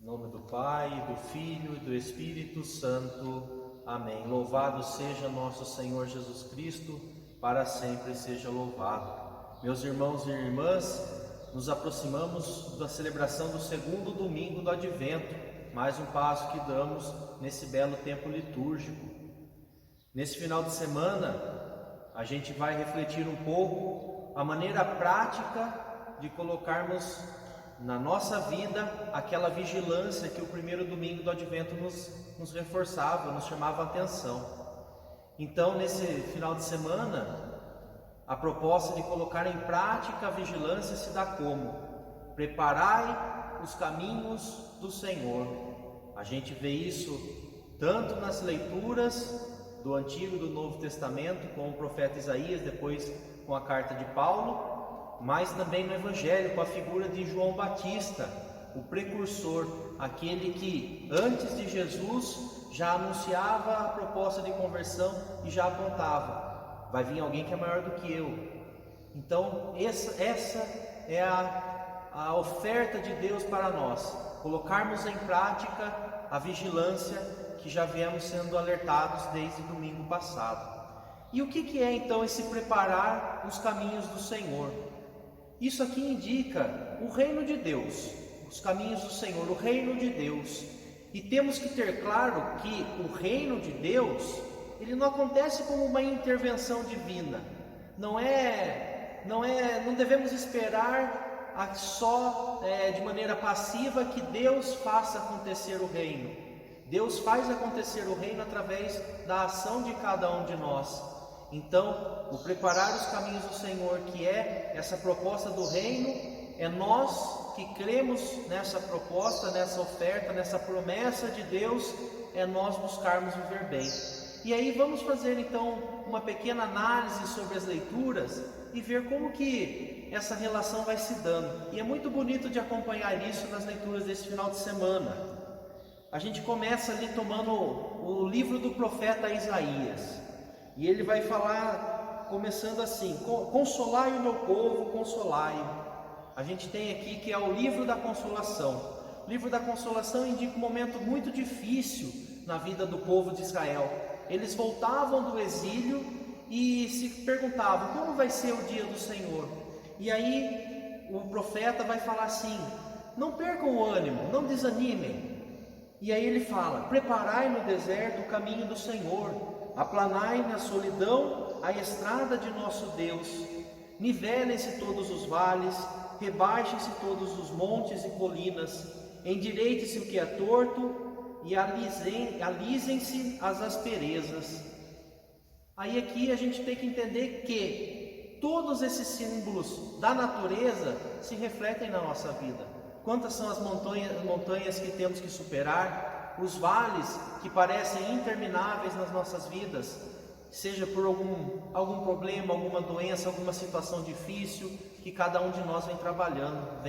Em nome do Pai, do Filho e do Espírito Santo. Amém. Louvado seja nosso Senhor Jesus Cristo, para sempre seja louvado. Meus irmãos e irmãs, nos aproximamos da celebração do segundo domingo do Advento, mais um passo que damos nesse belo tempo litúrgico. Nesse final de semana, a gente vai refletir um pouco a maneira prática de colocarmos na nossa vida aquela vigilância que o primeiro domingo do Advento nos reforçava, nos chamava a atenção. Então, nesse final de semana, a proposta de colocar em prática a vigilância se dá como? Preparai os caminhos do Senhor. A gente vê isso tanto nas leituras do Antigo e do Novo Testamento, com o profeta Isaías, depois com a carta de Paulo, mas também no Evangelho, com a figura de João Batista, o precursor, aquele que antes de Jesus já anunciava a proposta de conversão e já apontava: vai vir alguém que é maior do que eu. Então essa é a oferta de Deus para nós, colocarmos em prática a vigilância que já viemos sendo alertados desde o domingo passado. E o que é então esse preparar os caminhos do Senhor? Isso aqui indica o reino de Deus, os caminhos do Senhor, o reino de Deus. E temos que ter claro que o reino de Deus, ele não acontece como uma intervenção divina. Não devemos esperar só de maneira passiva que Deus faça acontecer o reino. Deus faz acontecer o reino através da ação de cada um de nós. Então, o preparar os caminhos do Senhor, que é essa proposta do reino, é nós que cremos nessa proposta, nessa oferta, nessa promessa de Deus, é nós buscarmos viver bem. E aí vamos fazer então uma pequena análise sobre as leituras e ver como que essa relação vai se dando. E é muito bonito de acompanhar isso nas leituras desse final de semana. A gente começa ali tomando o livro do profeta Isaías. E ele vai falar, começando assim: consolai o meu povo, consolai-o. A gente tem aqui que é o livro da consolação. O livro da consolação indica um momento muito difícil na vida do povo de Israel. Eles voltavam do exílio e se perguntavam: como vai ser o dia do Senhor? E aí o profeta vai falar assim: não percam o ânimo, não desanimem. E aí ele fala: preparai no deserto o caminho do Senhor, aplanai na solidão a estrada de nosso Deus. Nivelem-se todos os vales, rebaixem-se todos os montes e colinas, endireite-se o que é torto e alisem-se as asperezas. Aí aqui a gente tem que entender que todos esses símbolos da natureza se refletem na nossa vida. Quantas são as montanhas que temos que superar, os vales que parecem intermináveis nas nossas vidas, seja por algum problema, alguma doença, alguma situação difícil que cada um de nós vem trabalhando,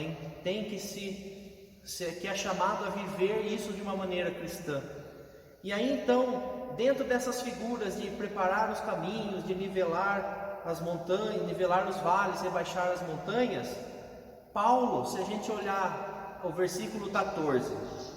que é chamado a viver isso de uma maneira cristã. E aí então, dentro dessas figuras de preparar os caminhos, de nivelar as montanhas, nivelar os vales, rebaixar as montanhas, Paulo, se a gente olhar o versículo 14,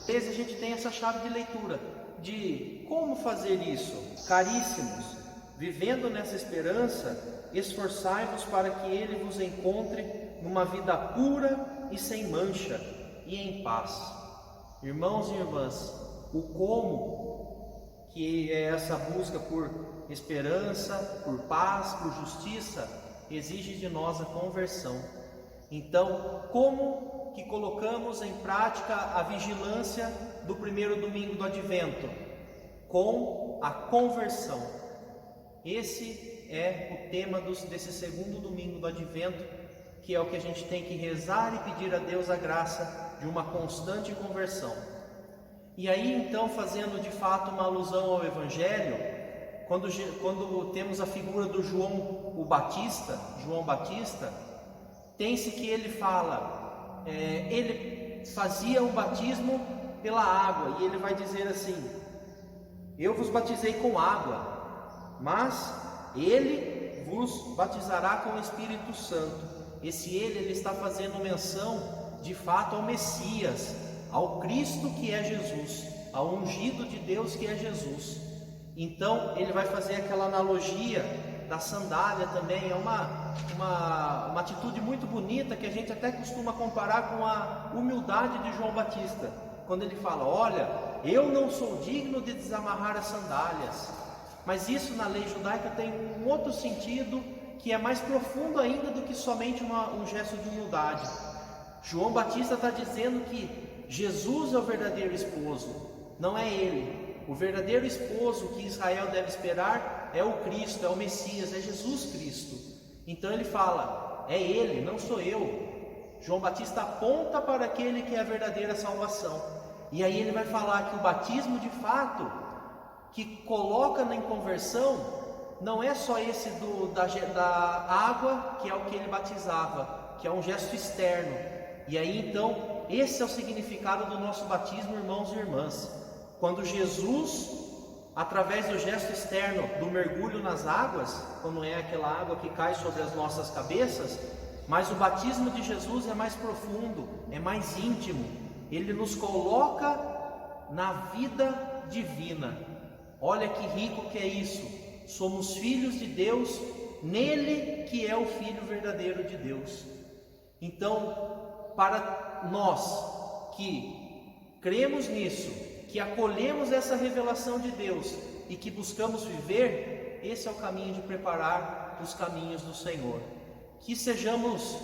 a gente tem essa chave de leitura de como fazer isso. Caríssimos, vivendo nessa esperança, esforçai-vos para que ele vos encontre numa vida pura e sem mancha e em paz. Irmãos e irmãs, o como, que é essa busca por esperança, por paz, por justiça, exige de nós a conversão. Então, como que colocamos em prática a vigilância do primeiro domingo do Advento? Com a conversão. Esse é o tema desse segundo domingo do Advento, que é o que a gente tem que rezar e pedir a Deus a graça de uma constante conversão. E aí então, fazendo de fato uma alusão ao Evangelho, quando temos a figura do João Batista, tem-se que ele fala, ele fazia o batismo pela água, e ele vai dizer assim: eu vos batizei com água, mas ele vos batizará com o Espírito Santo. Esse ele está fazendo menção de fato ao Messias, ao Cristo que é Jesus, ao ungido de Deus que é Jesus. Então ele vai fazer aquela analogia da sandália também, é uma atitude muito bonita que a gente até costuma comparar com a humildade de João Batista, quando ele fala: olha, eu não sou digno de desamarrar as sandálias. Mas isso na lei judaica tem um outro sentido que é mais profundo ainda do que somente um gesto de humildade. João Batista está dizendo que Jesus é o verdadeiro esposo, não é ele. O verdadeiro esposo que Israel deve esperar é o Cristo, é o Messias, é Jesus Cristo. Então ele fala: é ele, não sou eu. João Batista aponta para aquele que é a verdadeira salvação. E aí ele vai falar que o batismo de fato, que coloca em conversão, não é só esse da água, que é o que ele batizava, que é um gesto externo. E aí então, esse é o significado do nosso batismo, irmãos e irmãs. Quando Jesus, através do gesto externo do mergulho nas águas, quando é aquela água que cai sobre as nossas cabeças, mas o batismo de Jesus é mais profundo, é mais íntimo. Ele nos coloca na vida divina. Olha que rico que é isso. Somos filhos de Deus, nele que é o Filho verdadeiro de Deus. Então, para nós que cremos nisso, que acolhemos essa revelação de Deus e que buscamos viver, esse é o caminho de preparar os caminhos do Senhor. Que sejamos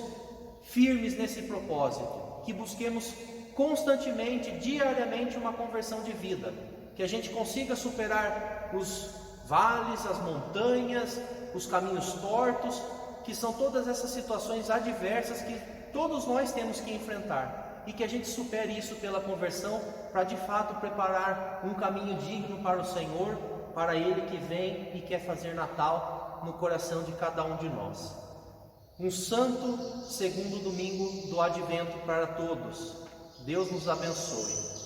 firmes nesse propósito, que busquemos constantemente, diariamente, uma conversão de vida, que a gente consiga superar os vales, as montanhas, os caminhos tortos, que são todas essas situações adversas que todos nós temos que enfrentar, e que a gente supere isso pela conversão, para de fato preparar um caminho digno para o Senhor, para Ele que vem e quer fazer Natal no coração de cada um de nós. Um santo segundo domingo do Advento para todos. Deus nos abençoe.